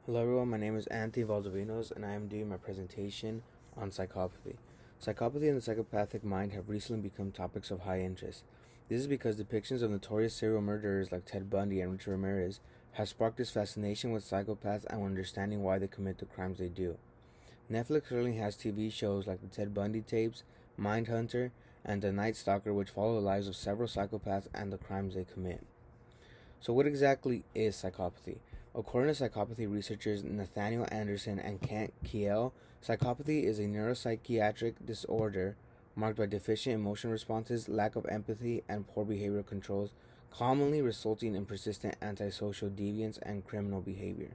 Hello everyone, my name is Anthony Valdovinos and I am doing my presentation on psychopathy. Psychopathy and the psychopathic mind have recently become topics of high interest. This is because depictions of notorious serial murderers like Ted Bundy and Richard Ramirez have sparked this fascination with psychopaths and understanding why they commit the crimes they do. Netflix currently has TV shows like the Ted Bundy tapes, Mindhunter, and The Night Stalker, which follow the lives of several psychopaths and the crimes they commit. So, what exactly is psychopathy? According to psychopathy researchers Nathaniel Anderson and Kent Kiel, psychopathy is a neuropsychiatric disorder marked by deficient emotion responses, lack of empathy, and poor behavioral controls, commonly resulting in persistent antisocial deviance and criminal behavior.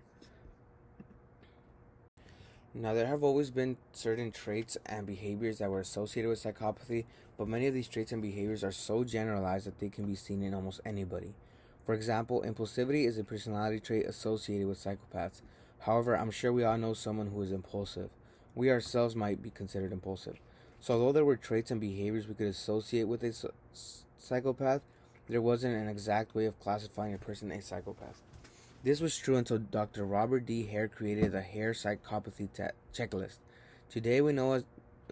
Now, there have always been certain traits and behaviors that were associated with psychopathy, but many of these traits and behaviors are so generalized that they can be seen in almost anybody. For example, impulsivity is a personality trait associated with psychopaths. However, I'm sure we all know someone who is impulsive. We ourselves might be considered impulsive. So, although there were traits and behaviors we could associate with a psychopath, there wasn't an exact way of classifying a person a psychopath. This was true until Dr. Robert D. Hare created the Hare Psychopathy Checklist. Today we know as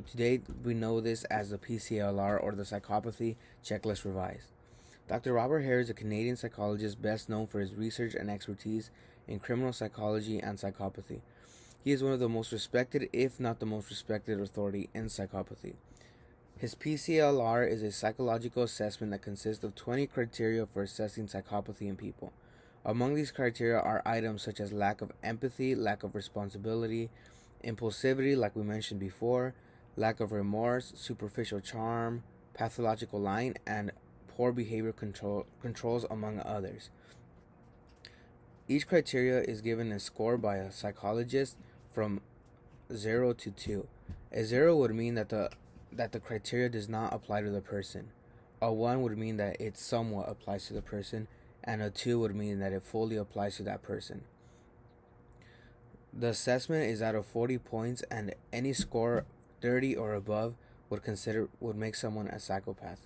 Today we know this as the PCLR, or the Psychopathy Checklist Revised. Dr. Robert Hare is a Canadian psychologist best known for his research and expertise in criminal psychology and psychopathy. He is one of the most respected, if not the most respected, authority in psychopathy. His PCLR is a psychological assessment that consists of 20 criteria for assessing psychopathy in people. Among these criteria are items such as lack of empathy, lack of responsibility, impulsivity, like we mentioned before, lack of remorse, superficial charm, pathological lying, and poor behavior controls, among others. Each criteria is given a score by a psychologist from 0 to 2. A 0 would mean that the criteria does not apply to the person. A 1 would mean that it somewhat applies to the person, and a 2 would mean that it fully applies to that person. The assessment is out of 40 points, and any score 30 or above would make someone a psychopath.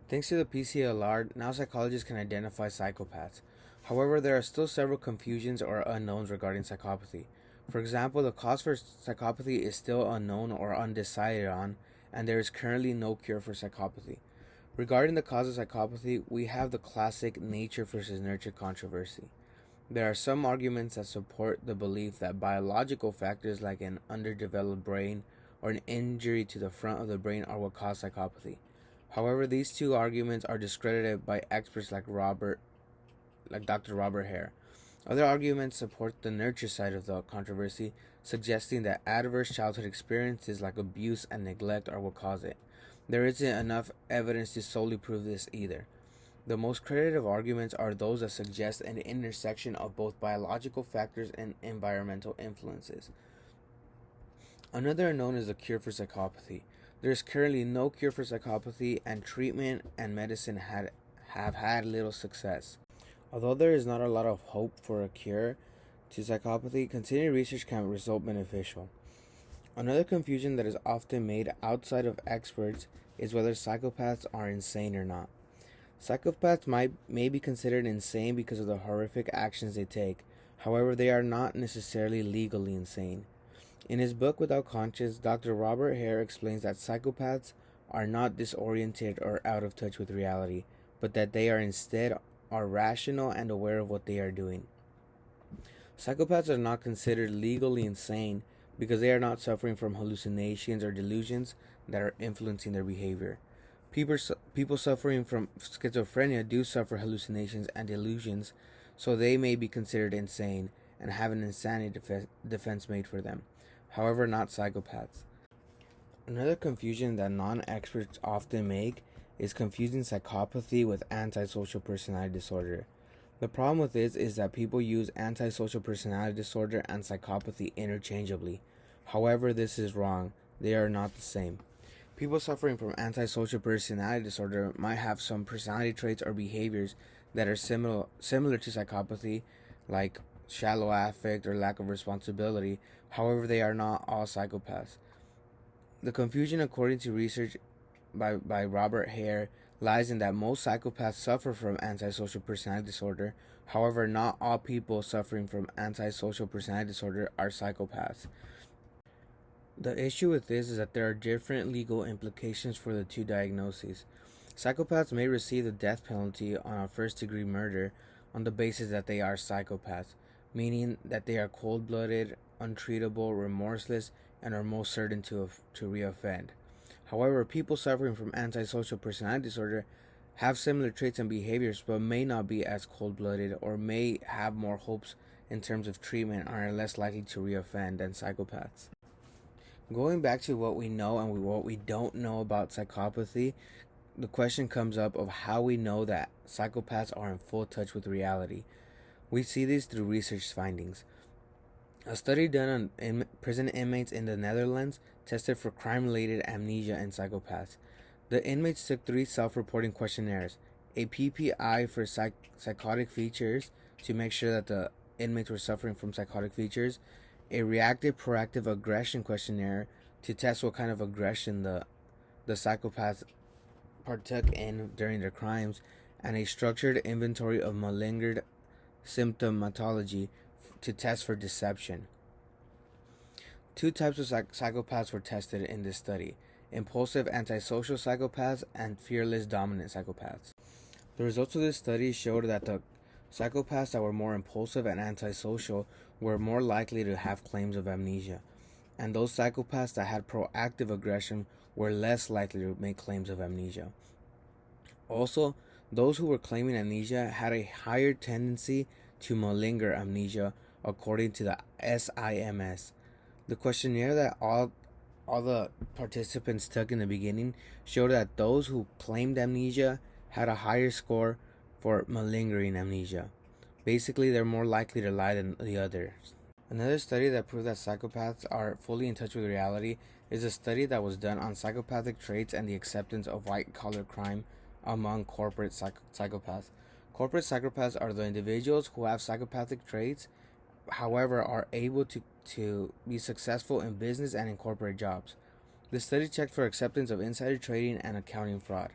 Thanks to the PCLR, now psychologists can identify psychopaths. However, there are still several confusions or unknowns regarding psychopathy. For example, the cause for psychopathy is still unknown or undecided on, and there is currently no cure for psychopathy. Regarding the cause of psychopathy, we have the classic nature versus nurture controversy. There are some arguments that support the belief that biological factors like an underdeveloped brain or an injury to the front of the brain are what cause psychopathy. However, these two arguments are discredited by experts like Dr. Robert Hare. Other arguments support the nurture side of the controversy, suggesting that adverse childhood experiences like abuse and neglect are what cause it. There isn't enough evidence to solely prove this either. The most credited arguments are those that suggest an intersection of both biological factors and environmental influences. Another unknown is the cure for psychopathy. There is currently no cure for psychopathy, and treatment and medicine have had little success. Although there is not a lot of hope for a cure to psychopathy, continued research can result beneficial. Another confusion that is often made outside of experts is whether psychopaths are insane or not. Psychopaths may be considered insane because of the horrific actions they take. However, they are not necessarily legally insane. In his book Without Conscience, Dr. Robert Hare explains that psychopaths are not disoriented or out of touch with reality, but that they are instead rational and aware of what they are doing. Psychopaths are not considered legally insane because they are not suffering from hallucinations or delusions that are influencing their behavior. People suffering from schizophrenia do suffer hallucinations and delusions, so they may be considered insane and have an insanity defense made for them. However, not psychopaths. Another confusion that non-experts often make is confusing psychopathy with antisocial personality disorder. The problem with this is that people use antisocial personality disorder and psychopathy interchangeably. However, this is wrong. They are not the same. People suffering from antisocial personality disorder might have some personality traits or behaviors that are similar to psychopathy, like shallow affect or lack of responsibility. However, they are not all psychopaths. The confusion, according to research by Robert Hare, lies in that most psychopaths suffer from antisocial personality disorder. However, not all people suffering from antisocial personality disorder are psychopaths. The issue with this is that there are different legal implications for the two diagnoses. Psychopaths may receive the death penalty on a first-degree murder on the basis that they are psychopaths, meaning that they are cold-blooded, untreatable, remorseless, and are most certain to reoffend. However, people suffering from antisocial personality disorder have similar traits and behaviors but may not be as cold-blooded or may have more hopes in terms of treatment and are less likely to reoffend than psychopaths. Going back to what we know and what we don't know about psychopathy, the question comes up of how we know that psychopaths are in full touch with reality. We see this through research findings. A study done on prison inmates in the Netherlands tested for crime-related amnesia in psychopaths. The inmates took 3 self-reporting questionnaires, a PPI for psychotic features to make sure that the inmates were suffering from psychotic features, a reactive proactive aggression questionnaire to test what kind of aggression the psychopaths partook in during their crimes, and a structured inventory of malingered symptomatology to test for deception. 2 types of psychopaths were tested in this study: impulsive antisocial psychopaths and fearless dominant psychopaths. The results of this study showed that the psychopaths that were more impulsive and antisocial were more likely to have claims of amnesia, and those psychopaths that had proactive aggression were less likely to make claims of amnesia. Also, those who were claiming amnesia had a higher tendency to malinger amnesia according to the SIMS. The questionnaire that all the participants took in the beginning showed that those who claimed amnesia had a higher score for malingering amnesia. Basically, they're more likely to lie than the others. Another study that proved that psychopaths are fully in touch with reality is a study that was done on psychopathic traits and the acceptance of white-collar crime among corporate psychopaths. Corporate psychopaths are the individuals who have psychopathic traits, however, are able to be successful in business and in corporate jobs. The study checked for acceptance of insider trading and accounting fraud.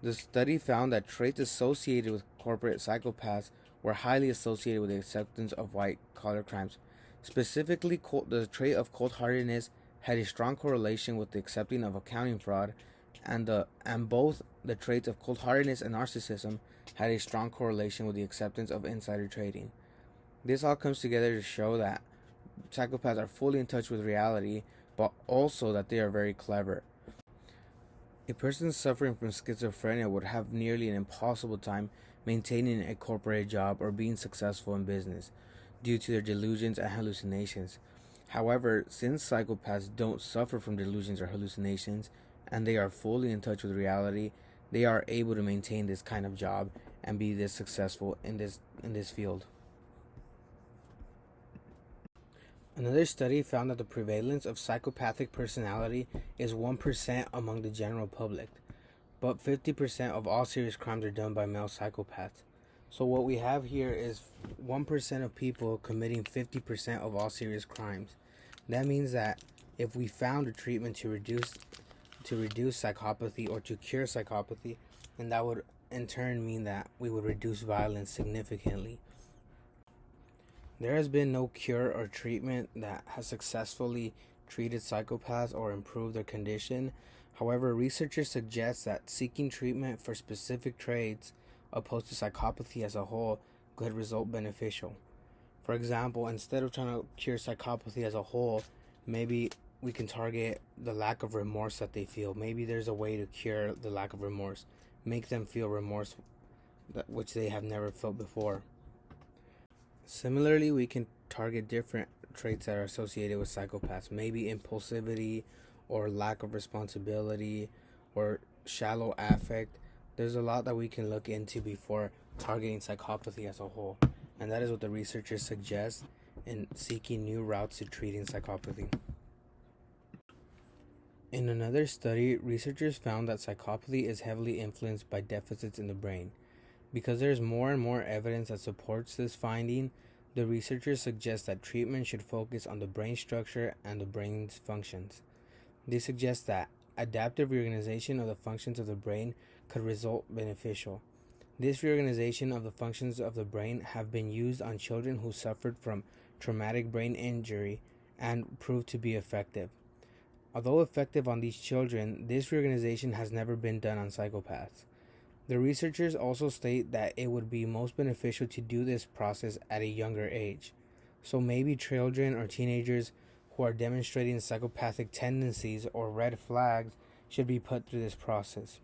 The study found that traits associated with corporate psychopaths were highly associated with the acceptance of white-collar crimes. Specifically, the trait of cold-heartedness had a strong correlation with the accepting of accounting fraud, and both the traits of cold-heartedness and narcissism had a strong correlation with the acceptance of insider trading. This all comes together to show that psychopaths are fully in touch with reality, but also that they are very clever. A person suffering from schizophrenia would have nearly an impossible time maintaining a corporate job or being successful in business due to their delusions and hallucinations. However, since psychopaths don't suffer from delusions or hallucinations and they are fully in touch with reality, they are able to maintain this kind of job and be this successful in this field. Another study found that the prevalence of psychopathic personality is 1% among the general public, but 50% of all serious crimes are done by male psychopaths. So what we have here is 1% of people committing 50% of all serious crimes. That means that if we found a treatment to reduce psychopathy or to cure psychopathy, then that would in turn mean that we would reduce violence significantly. There has been no cure or treatment that has successfully treated psychopaths or improved their condition. However, researchers suggest that seeking treatment for specific traits opposed to psychopathy as a whole could result beneficial. For example, instead of trying to cure psychopathy as a whole, maybe we can target the lack of remorse that they feel. Maybe there's a way to cure the lack of remorse, make them feel remorse which they have never felt before. Similarly, we can target different traits that are associated with psychopaths, maybe impulsivity or lack of responsibility or shallow affect. There's a lot that we can look into before targeting psychopathy as a whole, and that is what the researchers suggest in seeking new routes to treating psychopathy. In another study, researchers found that psychopathy is heavily influenced by deficits in the brain. Because there is more and more evidence that supports this finding, the researchers suggest that treatment should focus on the brain structure and the brain's functions. They suggest that adaptive reorganization of the functions of the brain could result beneficial. This reorganization of the functions of the brain have been used on children who suffered from traumatic brain injury and proved to be effective. Although effective on these children, this reorganization has never been done on psychopaths. The researchers also state that it would be most beneficial to do this process at a younger age. So maybe children or teenagers who are demonstrating psychopathic tendencies or red flags should be put through this process.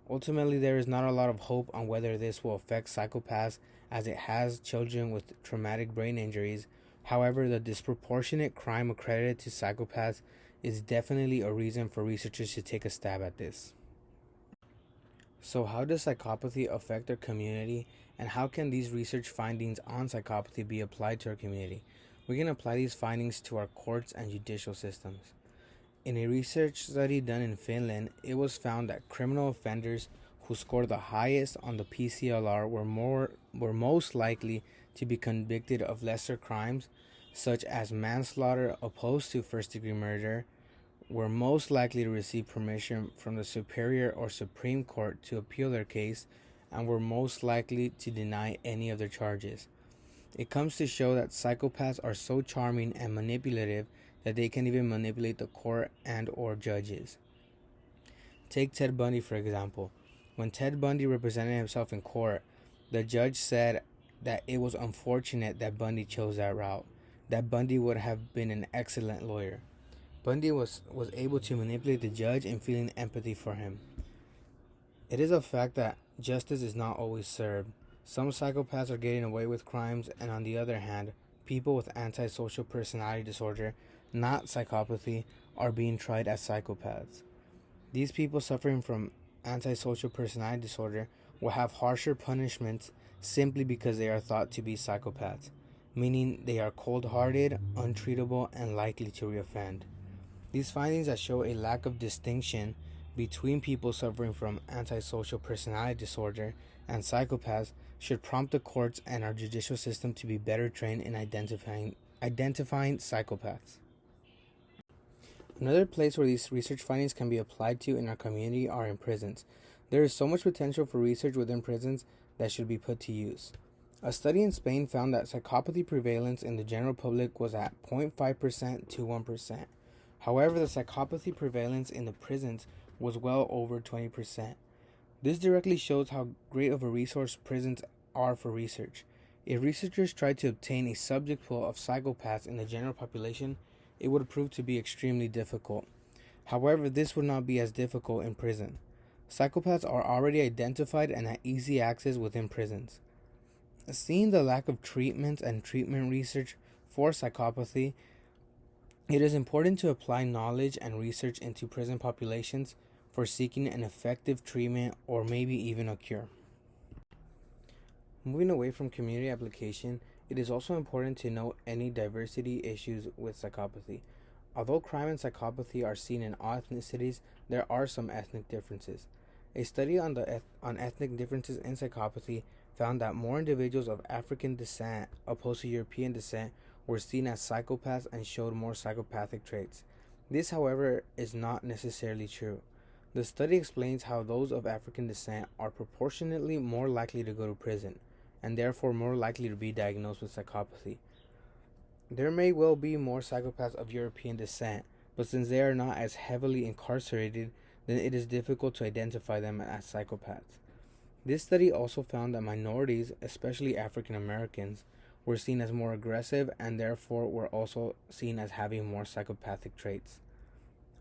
Ultimately, there is not a lot of hope on whether this will affect psychopaths as it has children with traumatic brain injuries. However, the disproportionate crime accredited to psychopaths is definitely a reason for researchers to take a stab at this. So, how does psychopathy affect our community, and how can these research findings on psychopathy be applied to our community? We can apply these findings to our courts and judicial systems. In a research study done in Finland, it was found that criminal offenders who scored the highest on the PCLR were most likely to be convicted of lesser crimes, such as manslaughter opposed to first-degree murder, were most likely to receive permission from the Superior or Supreme Court to appeal their case, and were most likely to deny any of their charges. It comes to show that psychopaths are so charming and manipulative that they can even manipulate the court and or judges. Take Ted Bundy for example. When Ted Bundy represented himself in court, the judge said that it was unfortunate that Bundy chose that route, that Bundy would have been an excellent lawyer. Bundy was able to manipulate the judge in feeling empathy for him. It is a fact that justice is not always served. Some psychopaths are getting away with crimes, and on the other hand, people with antisocial personality disorder, not psychopathy, are being tried as psychopaths. These people suffering from antisocial personality disorder will have harsher punishments simply because they are thought to be psychopaths, meaning they are cold-hearted, untreatable, and likely to reoffend. These findings that show a lack of distinction between people suffering from antisocial personality disorder and psychopaths should prompt the courts and our judicial system to be better trained in identifying psychopaths. Another place where these research findings can be applied to in our community are in prisons. There is so much potential for research within prisons that should be put to use. A study in Spain found that psychopathy prevalence in the general public was at 0.5% to 1%. However, the psychopathy prevalence in the prisons was well over 20%. This directly shows how great of a resource prisons are for research. If researchers tried to obtain a subject pool of psychopaths in the general population, it would prove to be extremely difficult. However, this would not be as difficult in prison. Psychopaths are already identified and at easy access within prisons. Seeing the lack of treatments and treatment research for psychopathy, it is important to apply knowledge and research into prison populations for seeking an effective treatment or maybe even a cure. Moving away from community application, it is also important to note any diversity issues with psychopathy. Although crime and psychopathy are seen in all ethnicities, there are some ethnic differences. A study on ethnic differences in psychopathy found that more individuals of African descent opposed to European descent were seen as psychopaths and showed more psychopathic traits. This, however, is not necessarily true. The study explains how those of African descent are proportionately more likely to go to prison, and therefore more likely to be diagnosed with psychopathy. There may well be more psychopaths of European descent, but since they are not as heavily incarcerated, then it is difficult to identify them as psychopaths. This study also found that minorities, especially African Americans, were seen as more aggressive and therefore were also seen as having more psychopathic traits.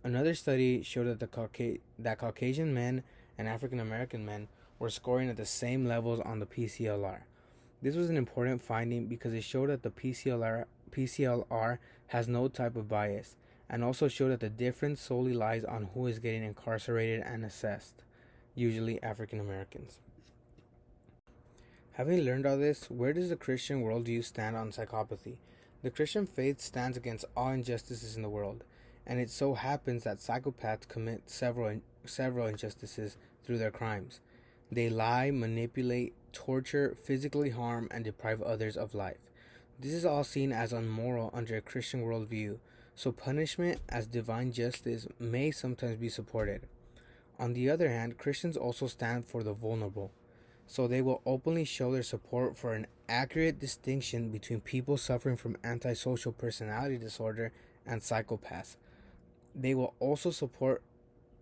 Another study showed that Caucasian men and African American men were scoring at the same levels on the PCLR. This was an important finding because it showed that the PCLR has no type of bias, and also showed that the difference solely lies on who is getting incarcerated and assessed, usually African Americans. Having learned all this, where does the Christian worldview stand on psychopathy? The Christian faith stands against all injustices in the world, and it so happens that psychopaths commit several injustices through their crimes. They lie, manipulate, torture, physically harm, and deprive others of life. This is all seen as unmoral under a Christian worldview, so punishment as divine justice may sometimes be supported. On the other hand, Christians also stand for the vulnerable. so they will openly show their support for an accurate distinction between people suffering from antisocial personality disorder and psychopaths. They will also support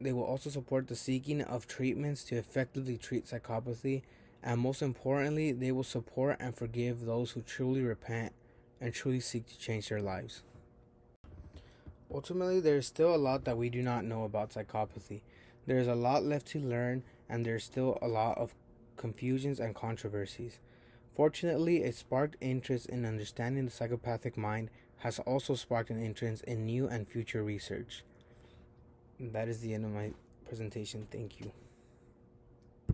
the seeking of treatments to effectively treat psychopathy, and most importantly, they will support and forgive those who truly repent and truly seek to change their lives. Ultimately, there is still a lot that we do not know about psychopathy. There is a lot left to learn, and there is still a lot of confusions and controversies. Fortunately, a sparked interest in understanding the psychopathic mind has also sparked an interest in new and future research. That is the end of my presentation. Thank you.